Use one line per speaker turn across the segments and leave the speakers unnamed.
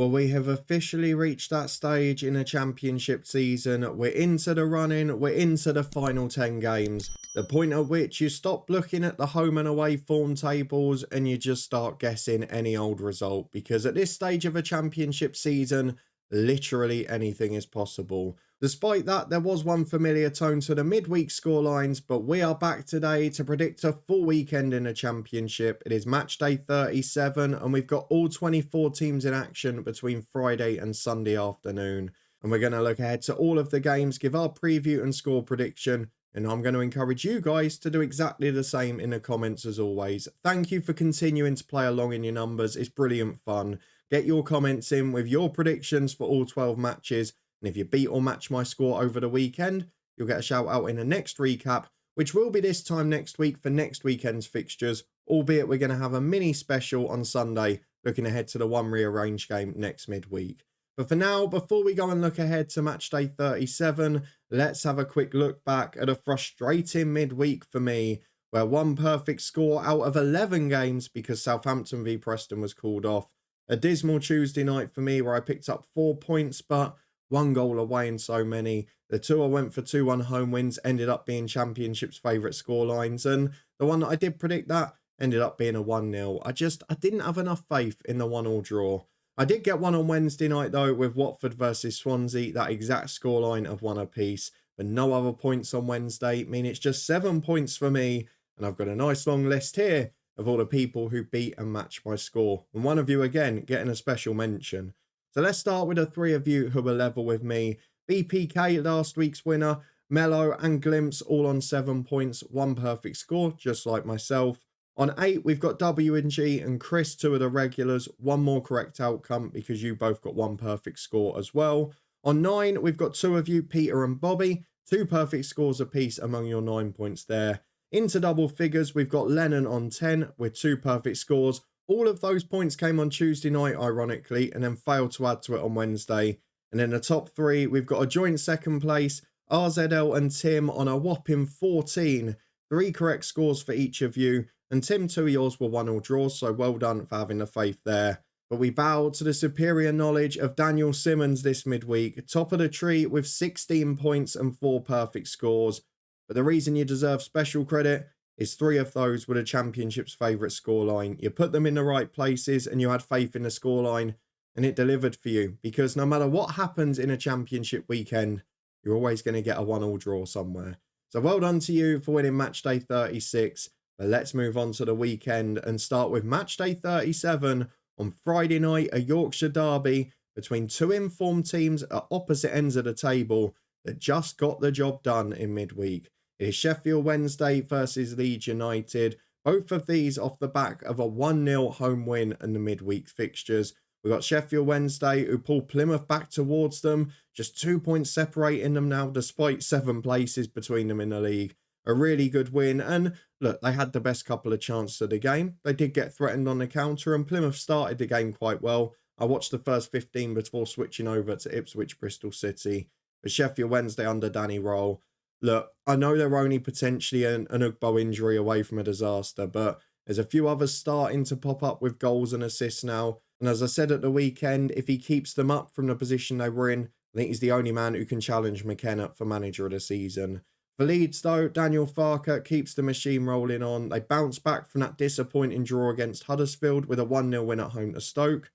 Well, we have officially reached that stage in a championship season. We're into the running, we're into the final 10 games. The point at which you stop looking at the home and away form tables and you just start guessing any old result. Because at this stage of a championship season, literally anything is possible. Despite that, there was one familiar tone to the midweek scorelines, but we are back today to predict a full weekend in the championship. It is match day 37, and we've got all 24 teams in action between Friday and Sunday afternoon. And we're going to look ahead to all of the games, give our preview and score prediction, and I'm going to encourage you guys to do exactly the same in the comments as always. Thank you for continuing to play along in your numbers. It's brilliant fun. Get your comments in with your predictions for all 12 matches. And if you beat or match my score over the weekend, you'll get a shout out in the next recap, which will be this time next week for next weekend's fixtures, albeit we're going to have a mini special on Sunday, looking ahead to the one rearranged game next midweek. But for now, before we go and look ahead to match day 37, let's have a quick look back at a frustrating midweek for me, where one perfect score out of 11 games because Southampton v Preston was called off. A dismal Tuesday night for me where I picked up 4 points, but one goal away in so many. The two I went for 2-1 home wins ended up being Championship's favourite scorelines, and the one that I did predict that ended up being a 1-0. I didn't have enough faith in the 1-1 draw. I did get one on Wednesday night though with Watford versus Swansea, that exact scoreline of 1 apiece, but no other points on Wednesday. I mean, it's just 7 points for me, and I've got a nice long list here of all the people who beat and matched my score, and one of you again getting a special mention. So let's start with the 3 of you who were level with me. BPK, last week's winner, Mello and Glimpse all on 7 points, 1 perfect score, just like myself. On 8, we've got W&G and Chris, 2 of the regulars, 1 more correct outcome because you both got 1 perfect score as well. On 9, we've got 2 of you, Peter and Bobby, 2 perfect scores apiece among your 9 points there. Into double figures, we've got Lennon on 10 with 2 perfect scores. All of those points came on Tuesday night, ironically, and then failed to add to it on Wednesday. And in the top 3, we've got a joint second place, RZL and Tim on a whopping 14. 3 correct scores for each of you. And Tim, 2 of yours were 1-1 draws, so well done for having the faith there. But we bowed to the superior knowledge of Daniel Simmons this midweek, top of the tree with 16 points and 4 perfect scores. But the reason you deserve special credit is 3 of those were the Championship's favourite scoreline. You put them in the right places and you had faith in the scoreline, and it delivered for you. Because no matter what happens in a Championship weekend, you're always going to get a 1-1 draw somewhere. So well done to you for winning match day 36. But let's move on to the weekend and start with match day 37 on Friday night, a Yorkshire derby between 2 informed teams at opposite ends of the table that just got the job done in midweek. It is Sheffield Wednesday versus Leeds United. Both of these off the back of a 1-0 home win in the midweek fixtures. We've got Sheffield Wednesday who pulled Plymouth back towards them. Just 2 points separating them now despite 7 places between them in the league. A really good win, and look, they had the best couple of chances of the game. They did get threatened on the counter, and Plymouth started the game quite well. I watched the first 15 before switching over to Ipswich, Bristol City. But Sheffield Wednesday under Danny Roll. Look, I know they're only potentially an Ugbo injury away from a disaster, but there's a few others starting to pop up with goals and assists now. And as I said at the weekend, if he keeps them up from the position they were in, I think he's the only man who can challenge McKenna for manager of the season. For Leeds, though, Daniel Farker keeps the machine rolling on. They bounce back from that disappointing draw against Huddersfield with a 1-0 win at home to Stoke.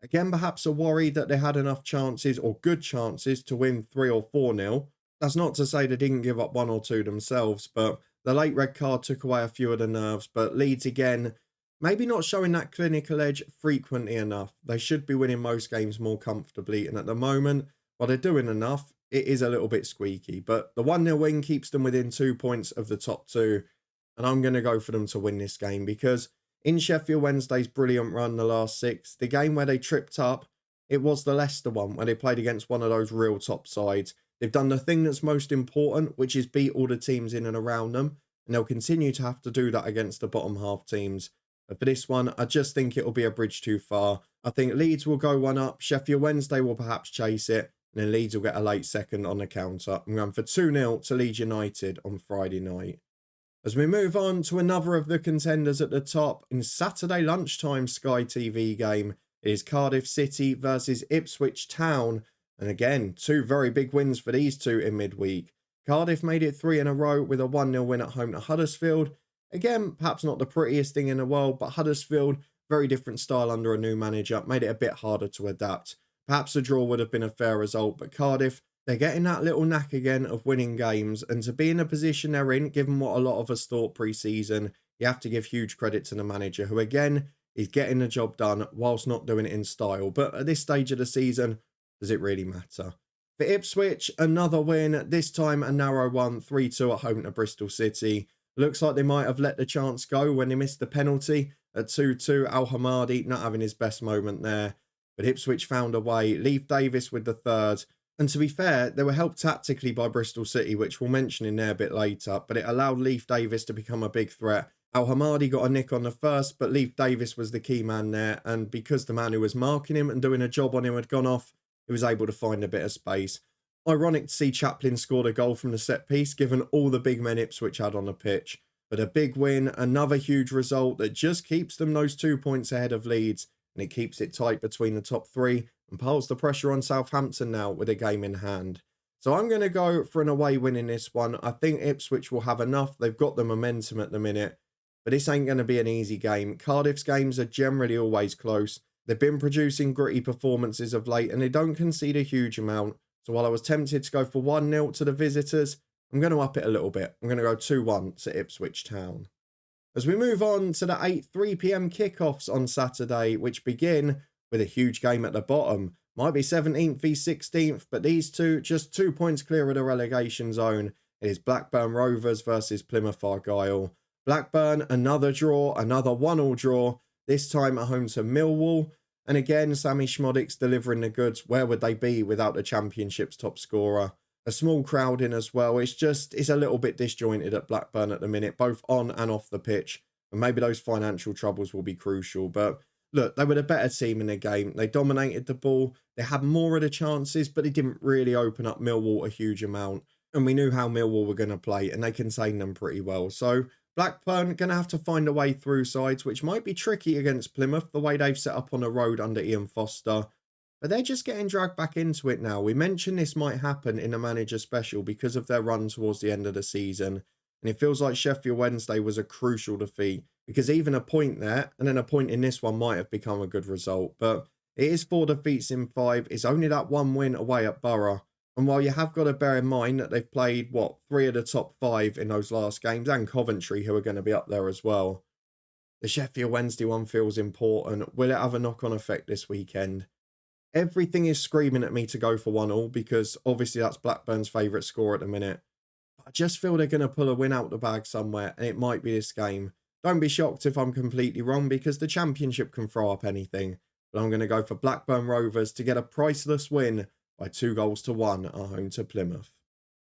Again, perhaps a worry that they had enough chances, or good chances, to win 3 or 4-0. That's not to say they didn't give up 1 or 2 themselves, but the late red card took away a few of the nerves. But Leeds, again, maybe not showing that clinical edge frequently enough. They should be winning most games more comfortably, and at the moment, while they're doing enough, it is a little bit squeaky, but the 1-0 win keeps them within 2 points of the top 2. And I'm going to go for them to win this game because in Sheffield Wednesday's brilliant run the last 6, the game where they tripped up, it was the Leicester one where they played against one of those real top sides. They've done the thing that's most important, which is beat all the teams in and around them. And they'll continue to have to do that against the bottom half teams. But for this one, I just think it'll be a bridge too far. I think Leeds will go 1 up. Sheffield Wednesday will perhaps chase it. And then Leeds will get a late second on the counter. I'm going for 2-0 to Leeds United on Friday night. As we move on to another of the contenders at the top in Saturday lunchtime Sky TV game, It is Cardiff City versus Ipswich Town. And again, two very big wins for these two in midweek. Cardiff made it 3 in a row with a 1-0 win at home to Huddersfield. Again, perhaps not the prettiest thing in the world, but Huddersfield, very different style under a new manager, made it a bit harder to adapt. Perhaps a draw would have been a fair result, but Cardiff, they're getting that little knack again of winning games, and to be in the position they're in, given what a lot of us thought pre-season, you have to give huge credit to the manager, who again is getting the job done whilst not doing it in style. But at this stage of the season, does it really matter? For Ipswich, another win, this time a narrow one, 3-2 at home to Bristol City. Looks like they might have let the chance go when they missed the penalty at 2-2. Al Hamadi not having his best moment there. But Ipswich found a way. Leif Davis with the third. And to be fair, they were helped tactically by Bristol City, which we'll mention in there a bit later. But it allowed Leif Davis to become a big threat. Al Hamadi got a nick on the first, but Leif Davis was the key man there. And because the man who was marking him and doing a job on him had gone off, he was able to find a bit of space. Ironic to see Chaplin scored a goal from the set piece, given all the big men Ipswich had on the pitch. But a big win, another huge result that just keeps them those 2 points ahead of Leeds, and it keeps it tight between the top three and piles the pressure on Southampton now with a game in hand. So I'm going to go for an away win in this one. I think Ipswich will have enough. They've got the momentum at the minute, but this ain't going to be an easy game. Cardiff's games are generally always close. They've been producing gritty performances of late, and they don't concede a huge amount. So while I was tempted to go for 1-0 to the visitors, I'm going to up it a little bit. I'm going to go 2-1 to Ipswich Town. As we move on to the 3 p.m. kickoffs on Saturday, which begin with a huge game at the bottom. Might be 17th v 16th, but these two just 2 points clear of the relegation zone. It is Blackburn Rovers versus Plymouth Argyle. Blackburn, another draw, another 1-1 draw, this time at home to Millwall. And again, Sammy Schmodik's delivering the goods. Where would they be without the Championship's top scorer? A small crowd in as well. It's a little bit disjointed at Blackburn at the minute, both on and off the pitch. And maybe those financial troubles will be crucial. But look, they were the better team in the game. They dominated the ball. They had more of the chances, but it didn't really open up Millwall a huge amount. And we knew how Millwall were going to play, and they contained them pretty well. So Blackburn going to have to find a way through sides, which might be tricky against Plymouth, the way they've set up on the road under Ian Foster. But they're just getting dragged back into it now. We mentioned this might happen in a manager special because of their run towards the end of the season. And it feels like Sheffield Wednesday was a crucial defeat, because even a point there and then a point in this one might have become a good result. But it is 4 defeats in 5. It's only that 1 win away at Borough. And while you have got to bear in mind that they've played, 3 of the top 5 in those last games, and Coventry, who are going to be up there as well, the Sheffield Wednesday one feels important. Will it have a knock-on effect this weekend? Everything is screaming at me to go for 1-1, because obviously that's Blackburn's favourite score at the minute. But I just feel they're going to pull a win out the bag somewhere, and it might be this game. Don't be shocked if I'm completely wrong, because the Championship can throw up anything. But I'm going to go for Blackburn Rovers to get a priceless win by 2-1 at home to Plymouth.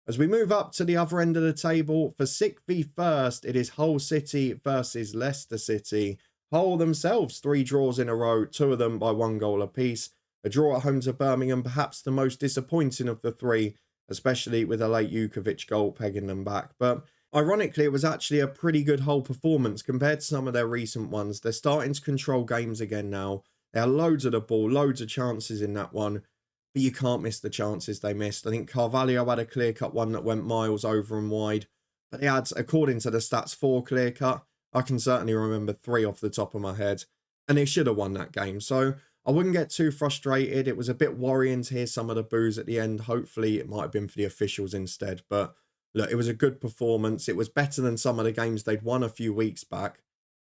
As we move up to the other end of the table, for 6th v 1st, it is Hull City versus Leicester City. Hull themselves 3 draws in a row, 2 of them by 1 goal apiece. A draw at home to Birmingham, perhaps the most disappointing of the 3, especially with a late Jukovic goal pegging them back. But ironically, it was actually a pretty good Hull performance compared to some of their recent ones. They're starting to control games again now. They had loads of the ball, loads of chances in that one. But you can't miss the chances they missed. I think Carvalho had a clear-cut one that went miles over and wide. But he had, according to the stats, 4 clear-cut. I can certainly remember 3 off the top of my head. And they should have won that game. So I wouldn't get too frustrated. It was a bit worrying to hear some of the boos at the end. Hopefully, it might have been for the officials instead. But look, it was a good performance. It was better than some of the games they'd won a few weeks back.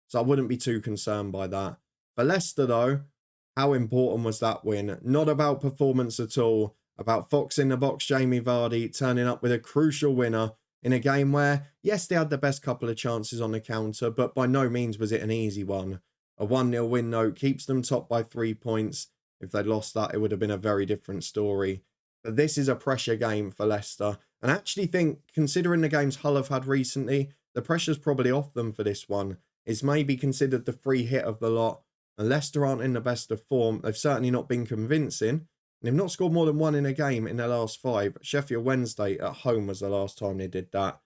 So I wouldn't be too concerned by that. For Leicester, though, how important was that win? Not about performance at all. About Fox in the box, Jamie Vardy, turning up with a crucial winner in a game where, yes, they had the best couple of chances on the counter, but by no means was it an easy one. A 1-0 win, though, keeps them top by 3 points. If they'd lost that, it would have been a very different story. But this is a pressure game for Leicester. And I actually think, considering the games Hull have had recently, the pressure's probably off them for this one. It's maybe considered the free hit of the lot. And Leicester aren't in the best of form. They've certainly not been convincing. And they've not scored more than 1 in a game in their last 5. Sheffield Wednesday at home was the last time they did that.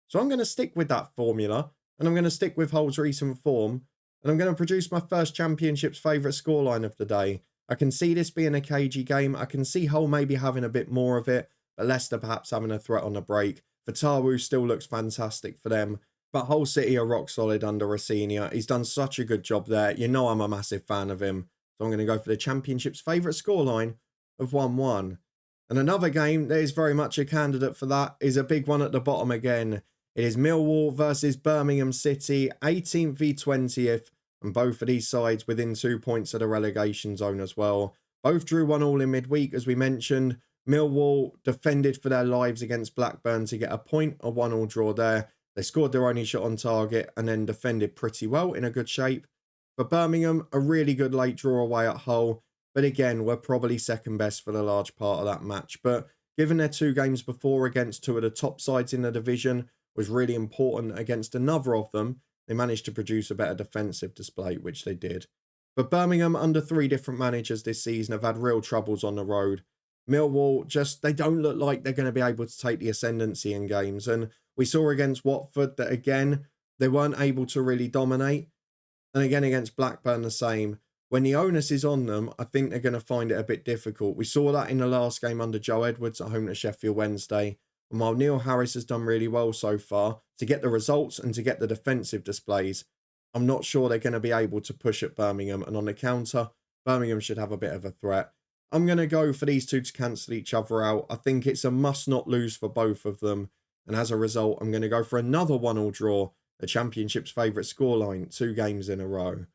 So I'm going to stick with that formula. And I'm going to stick with Hull's recent form. and I'm going to produce my first Championship's favourite scoreline of the day. I can see this being a cagey game. I can see Hull maybe having a bit more of it, but Leicester perhaps having a threat on the break. Fatawu still looks fantastic for them, but Hull City are rock solid under Rossini. He's done such a good job there. You know I'm a massive fan of him, so I'm going to go for the Championship's favourite scoreline of 1-1. And another game that is very much a candidate for that is a big one at the bottom again. It is Millwall versus Birmingham City, 18th v 20th, and both of these sides within 2 points of the relegation zone as well. Both drew 1-1 in midweek, as we mentioned. Millwall defended for their lives against Blackburn to get a point, a 1-1 draw there. They scored their only shot on target and then defended pretty well in a good shape. For Birmingham, a really good late draw away at Hull, but again, we're probably second best for the large part of that match. But given their 2 games before against 2 of the top sides in the division was really important against another of them, they managed to produce a better defensive display, which they did. But Birmingham, under 3 different managers this season, have had real troubles on the road. Millwall, they don't look like they're going to be able to take the ascendancy in games. And we saw against Watford that, again, they weren't able to really dominate. And again, against Blackburn, the same. When the onus is on them, I think they're going to find it a bit difficult. We saw that in the last game under Joe Edwards at home to Sheffield Wednesday. And while Neil Harris has done really well so far to get the results and to get the defensive displays, I'm not sure they're going to be able to push at Birmingham. And on the counter, Birmingham should have a bit of a threat. I'm going to go for these 2 to cancel each other out. I think it's a must not lose for both of them. And as a result, I'm going to go for another 1-1 draw, the Championship's favourite scoreline, 2 games in a row.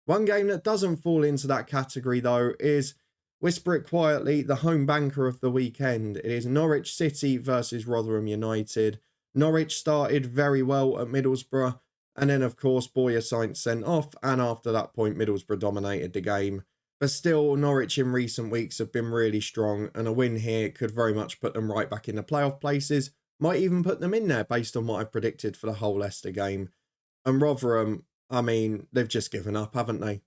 One game that doesn't fall into that category, though, is, whisper it quietly, the home banker of the weekend. It is Norwich City versus Rotherham United. Norwich started very well at Middlesbrough, and then, of course, Boyer Sainz sent off, and after that point, Middlesbrough dominated the game. But still, Norwich in recent weeks have been really strong, and a win here could very much put them right back in the playoff places, might even put them in there based on what I've predicted for the whole Leicester game. And Rotherham, I mean, they've just given up, haven't they?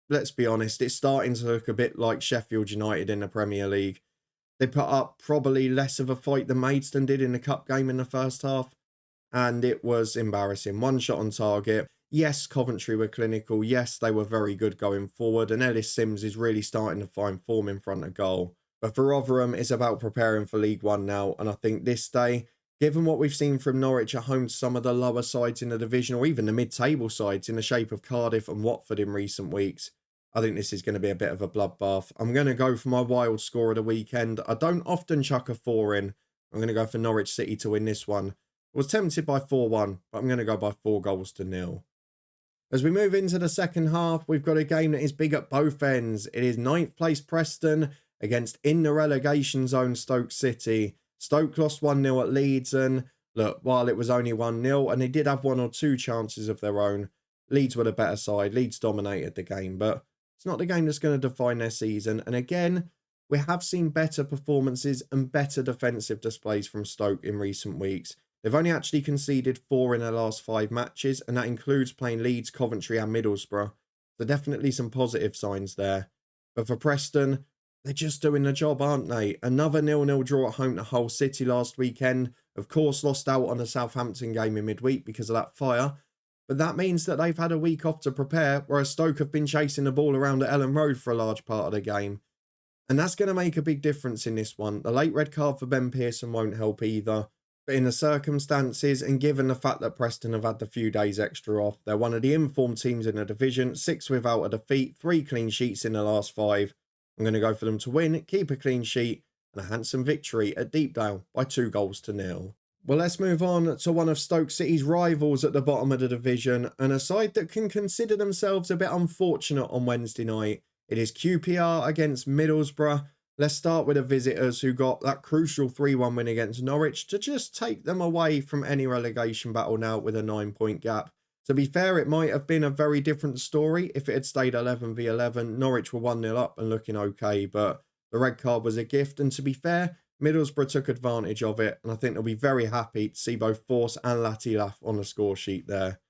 Let's be honest, it's starting to look a bit like Sheffield United in the Premier League. They put up probably less of a fight than Maidstone did in the cup game in the first half, and it was embarrassing. 1 shot on target. Yes, Coventry were clinical. Yes, they were very good going forward, and Ellis Sims is really starting to find form in front of goal. But for Rotherham, it's about preparing for League One now, and I think this day, given what we've seen from Norwich at home to some of the lower sides in the division, or even the mid-table sides in the shape of Cardiff and Watford in recent weeks, I think this is going to be a bit of a bloodbath. I'm going to go for my wild score of the weekend. I don't often chuck a 4 in. I'm going to go for Norwich City to win this one. I was tempted by 4-1, but I'm going to go by 4-0. As we move into the second half, we've got a game that is big at both ends. It is 9th place Preston against in the relegation zone Stoke City. Stoke lost 1-0 at Leeds, and look, while it was only 1-0 and they did have 1 or 2 chances of their own, Leeds were the better side. Leeds dominated the game, but it's not the game that's going to define their season. And again, we have seen better performances and better defensive displays from Stoke in recent weeks. They've only actually conceded 4 in their last 5 matches, and that includes playing Leeds, Coventry and Middlesbrough. So definitely some positive signs there. But for Preston, they're just doing the job, aren't they? Another 0-0 draw at home to Hull City last weekend. Of course, lost out on the Southampton game in midweek because of that fire. But that means that they've had a week off to prepare, whereas Stoke have been chasing the ball around at Ellen Road for a large part of the game. And that's going to make a big difference in this one. The late red card for Ben Pearson won't help either. But in the circumstances, and given the fact that Preston have had the few days extra off, they're one of the informed teams in the division, 6 without a defeat, 3 clean sheets in the last 5. I'm going to go for them to win, keep a clean sheet, and a handsome victory at Deepdale by 2-0. Well, let's move on to one of Stoke City's rivals at the bottom of the division, and a side that can consider themselves a bit unfortunate on Wednesday night. It is QPR against Middlesbrough. Let's start with the visitors, who got that crucial 3-1 win against Norwich to just take them away from any relegation battle now with a 9-point gap. To be fair, it might have been a very different story if it had stayed 11v11. Norwich were 1-0 up and looking okay, but the red card was a gift. And to be fair, Middlesbrough took advantage of it, and I think they'll be very happy to see both Force and Latilaf on the score sheet there.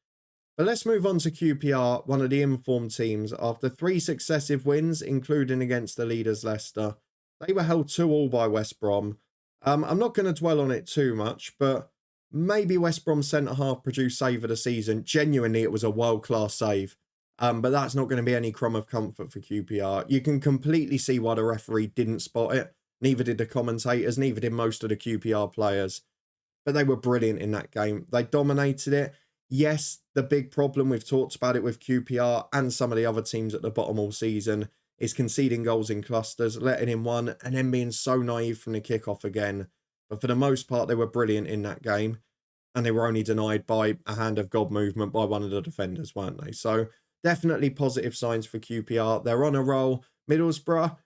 But let's move on to QPR, one of the informed teams. After 3 successive wins, including against the leaders Leicester, they were held 2-2 by West Brom. I'm not going to dwell on it too much, but maybe West Brom's centre-half produced save of the season. Genuinely, it was a world-class save. But that's not going to be any crumb of comfort for QPR. You can completely see why the referee didn't spot it. Neither did the commentators, neither did most of the QPR players. But they were brilliant in that game. They dominated it. Yes, the big problem, we've talked about it with QPR and some of the other teams at the bottom all season, is conceding goals in clusters, letting in one, and then being so naive from the kickoff again. But for the most part, they were brilliant in that game. And they were only denied by a hand of God movement by one of the defenders, weren't they? So definitely positive signs for QPR. They're on a roll. Middlesbrough,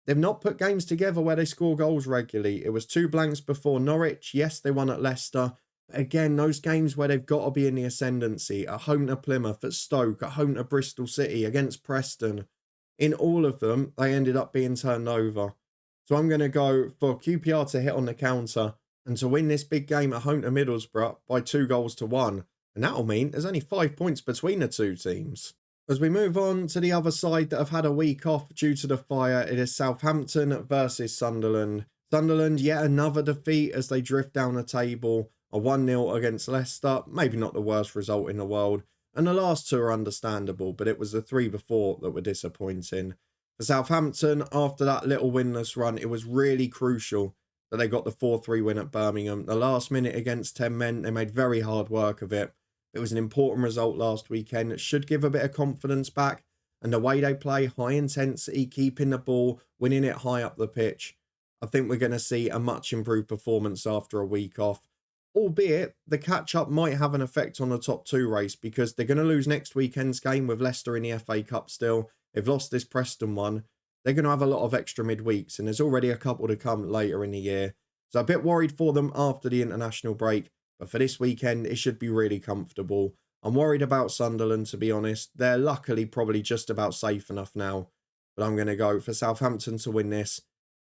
they've not put games together where they score goals regularly. It was 2 blanks before Norwich. Yes, they won at Leicester. Again, those games where they've got to be in the ascendancy, at home to Plymouth, at Stoke, at home to Bristol City, against Preston. In all of them, they ended up being turned over. So I'm going to go for QPR to hit on the counter and to win this big game at home to Middlesbrough by 2-1. And that'll mean there's only 5 points between the two teams. As we move on to the other side that have had a week off due to the fire, it is Southampton versus Sunderland. Sunderland, yet another defeat as they drift down the table. A 1-0 against Leicester, maybe not the worst result in the world. And the last two are understandable, but it was the 3 before that were disappointing. For Southampton, after that little winless run, it was really crucial that they got the 4-3 win at Birmingham. The last minute against 10 men, they made very hard work of it. It was an important result last weekend. It should give a bit of confidence back. And the way they play, high intensity, keeping the ball, winning it high up the pitch. I think we're going to see a much improved performance after a week off. Albeit, the catch-up might have an effect on the top 2 race because they're going to lose next weekend's game with Leicester in the FA Cup still. They've lost this Preston one. They're going to have a lot of extra midweeks, and there's already a couple to come later in the year. So a bit worried for them after the international break. But for this weekend, it should be really comfortable. I'm worried about Sunderland, to be honest. They're luckily probably just about safe enough now. But I'm going to go for Southampton to win this.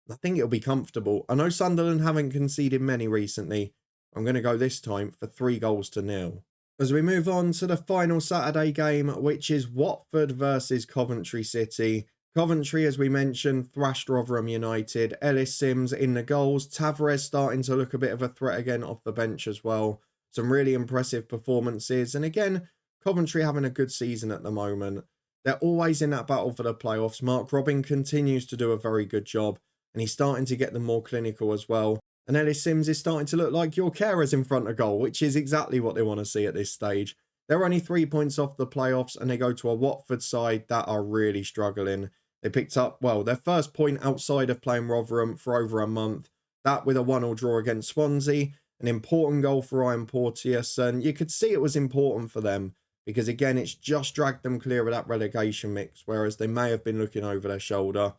I think it'll be comfortable. I know Sunderland haven't conceded many recently. I'm going to go this time for 3-0. As we move on to the final Saturday game, which is Watford versus Coventry City. Coventry, as we mentioned, thrashed Rotherham United. Ellis Sims in the goals. Tavares starting to look a bit of a threat again off the bench as well. Some really impressive performances. And again, Coventry having a good season at the moment. They're always in that battle for the playoffs. Mark Robin continues to do a very good job. And he's starting to get them more clinical as well. And Ellis Sims is starting to look like your carers in front of goal, which is exactly what they want to see at this stage. They're only 3 points off the playoffs and they go to a Watford side that are really struggling. They picked up, well, their first point outside of playing Rotherham for over a month. That with a 1-1 draw against Swansea. An important goal for Ryan Porteous. And you could see it was important for them. Because again, it's just dragged them clear of that relegation mix. Whereas they may have been looking over their shoulder.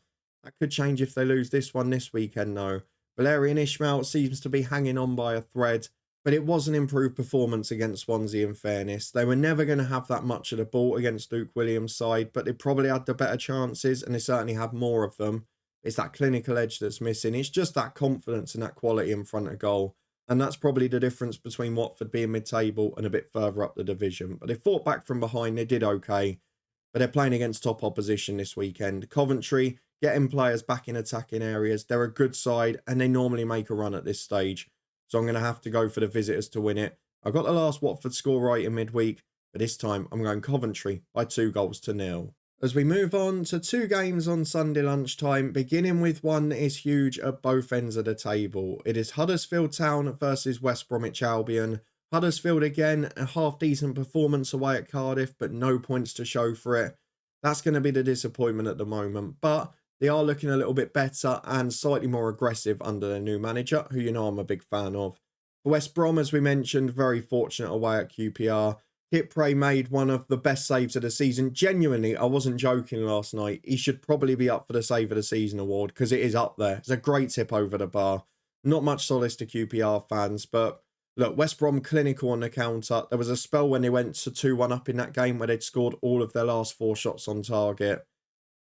That could change if they lose this one this weekend, though. Valerian Ismail seems to be hanging on by a thread. But it was an improved performance against Swansea in fairness. They were never going to have that much of the ball against Luke Williams' side, but they probably had the better chances and they certainly had more of them. It's that clinical edge that's missing. It's just that confidence and that quality in front of goal. And that's probably the difference between Watford being mid-table and a bit further up the division. But they fought back from behind. They did okay. But they're playing against top opposition this weekend. Coventry, getting players back in attacking areas. They're a good side and they normally make a run at this stage. So I'm going to have to go for the visitors to win it. I got the last Watford score right in midweek, but this time I'm going Coventry by 2-0. As we move on to 2 games on Sunday lunchtime, beginning with one that is huge at both ends of the table. It is Huddersfield Town versus West Bromwich Albion. Huddersfield again, a half-decent performance away at Cardiff, but no points to show for it. That's going to be the disappointment at the moment, but they are looking a little bit better and slightly more aggressive under their new manager, who you know I'm a big fan of. For West Brom, as we mentioned, very fortunate away at QPR. Kipre made one of the best saves of the season. Genuinely, I wasn't joking last night. He should probably be up for the Save of the Season award because it is up there. It's a great tip over the bar. Not much solace to QPR fans, but look, West Brom clinical on the counter. There was a spell when they went to 2-1 up in that game where they'd scored all of their last 4 shots on target.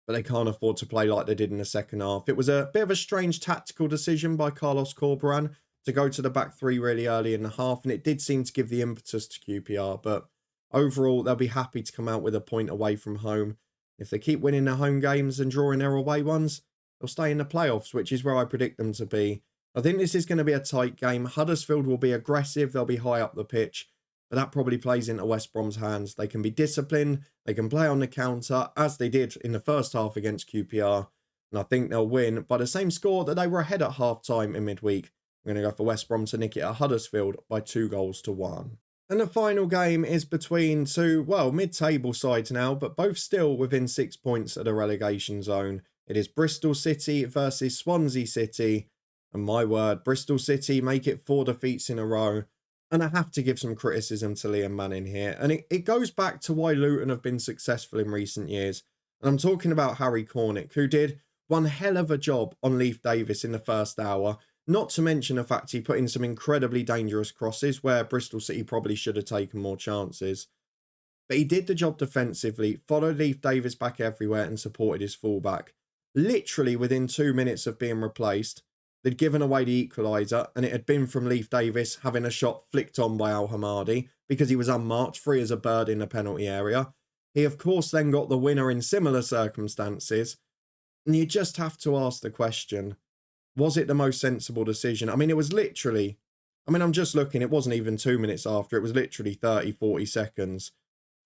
But they can't afford to play like they did in the second half. It was a bit of a strange tactical decision by Carlos Corberán to go to the back 3 really early in the half, and it did seem to give the impetus to QPR, but overall they'll be happy to come out with a point away from home. If they keep winning their home games and drawing their away ones, they'll stay in the playoffs, which is where I predict them to be. I think this is going to be a tight game. Huddersfield will be aggressive, they'll be high up the pitch, but that probably plays into West Brom's hands. They can be disciplined, they can play on the counter, as they did in the first half against QPR, and I think they'll win by the same score that they were ahead at half-time in midweek. I'm going to go for West Brom to nick it at Huddersfield by 2-1. And the final game is between two, well, mid-table sides now, but both still within 6 points of the relegation zone. It is Bristol City versus Swansea City. And my word, Bristol City make it 4 defeats in a row. And I have to give some criticism to Liam Manning here. And it goes back to why Luton have been successful in recent years. And I'm talking about Harry Cornick, who did one hell of a job on Leif Davis in the first hour. Not to mention the fact he put in some incredibly dangerous crosses where Bristol City probably should have taken more chances. But he did the job defensively, followed Leif Davis back everywhere and supported his fullback. Literally within 2 minutes of being replaced, they'd given away the equaliser, and it had been from Leif Davis having a shot flicked on by Al Hamadi because he was unmarked, free as a bird in the penalty area. He, of course, then got the winner in similar circumstances. And you just have to ask the question, was it the most sensible decision? I mean, it was literally, I'm just looking, it wasn't even 2 minutes after, it was literally 30, 40 seconds.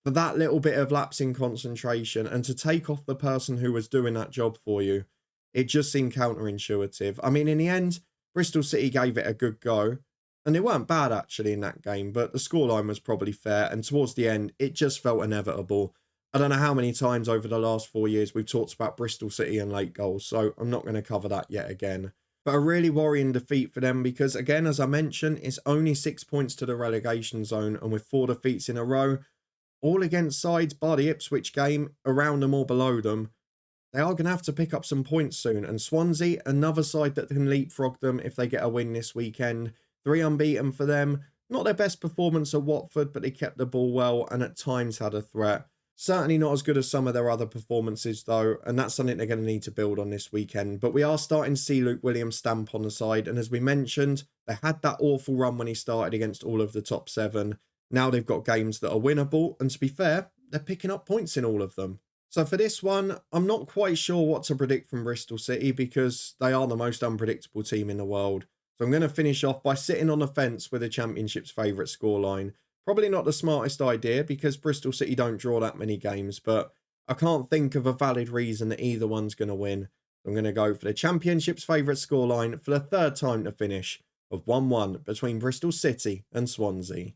For that little bit of lapse in concentration and to take off the person who was doing that job for you, it just seemed counterintuitive. I mean, in the end, Bristol City gave it a good go. And they weren't bad, actually, in that game. But the scoreline was probably fair. And towards the end, it just felt inevitable. I don't know how many times over the last 4 years we've talked about Bristol City and late goals. So I'm not going to cover that yet again. But a really worrying defeat for them because, again, as I mentioned, it's only 6 points to the relegation zone. And with 4 defeats in a row, all against sides, bar the Ipswich game, around them or below them, they are going to have to pick up some points soon. And Swansea, another side that can leapfrog them if they get a win this weekend. 3 unbeaten for them. Not their best performance at Watford, but they kept the ball well and at times had a threat. Certainly not as good as some of their other performances, though. And that's something they're going to need to build on this weekend. But we are starting to see Luke Williams' stamp on the side. And as we mentioned, they had that awful run when he started against all of the top 7. Now they've got games that are winnable. And to be fair, they're picking up points in all of them. So for this one, I'm not quite sure what to predict from Bristol City because they are the most unpredictable team in the world. So I'm going to finish off by sitting on the fence with the Championship's favourite scoreline. Probably not the smartest idea because Bristol City don't draw that many games, but I can't think of a valid reason that either one's going to win. I'm going to go for the Championship's favourite scoreline for the 3rd time to finish of 1-1 between Bristol City and Swansea.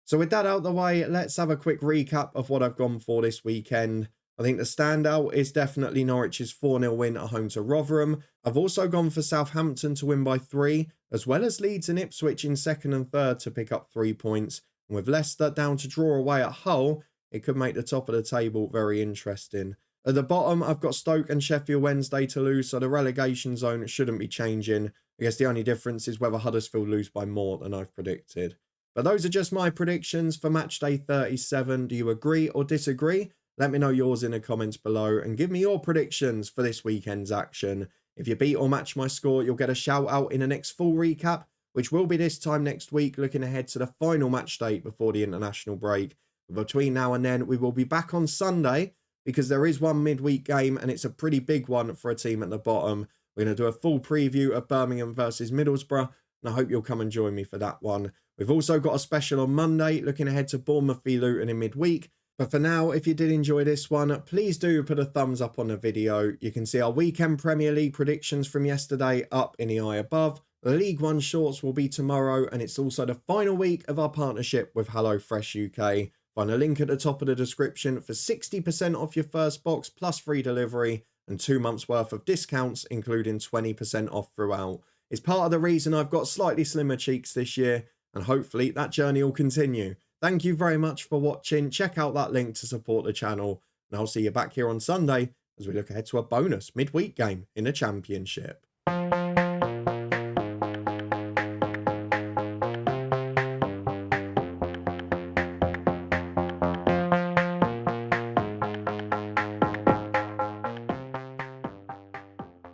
So with that out of the way, let's have a quick recap of what I've gone for this weekend. I think the standout is definitely Norwich's 4-0 win at home to Rotherham. I've also gone for Southampton to win by 3, as well as Leeds and Ipswich in 2nd and 3rd to pick up 3 points. And with Leicester down to draw away at Hull, it could make the top of the table very interesting. At the bottom, I've got Stoke and Sheffield Wednesday to lose, so the relegation zone shouldn't be changing. I guess the only difference is whether Huddersfield lose by more than I've predicted. But those are just my predictions for matchday 37. Do you agree or disagree? Let me know yours in the comments below and give me your predictions for this weekend's action. If you beat or match my score, you'll get a shout out in the next full recap, which will be this time next week, looking ahead to the final match date before the international break. But between now and then, we will be back on Sunday because there is one midweek game and it's a pretty big one for a team at the bottom. We're going to do a full preview of Birmingham versus Middlesbrough, and I hope you'll come and join me for that one. We've also got a special on Monday, looking ahead to Bournemouth v Luton in midweek. But for now, if you did enjoy this one, please do put a thumbs up on the video. You can see our weekend Premier League predictions from yesterday up in the eye above. The League One shorts will be tomorrow, and it's also the final week of our partnership with HelloFresh UK. Find a link at the top of the description for 60% off your first box plus free delivery and 2 months worth of discounts, including 20% off throughout. It's part of the reason I've got slightly slimmer cheeks this year, and hopefully that journey will continue. Thank you very much for watching. Check out that link to support the channel, and I'll see you back here on Sunday as we look ahead to a bonus midweek game in the Championship.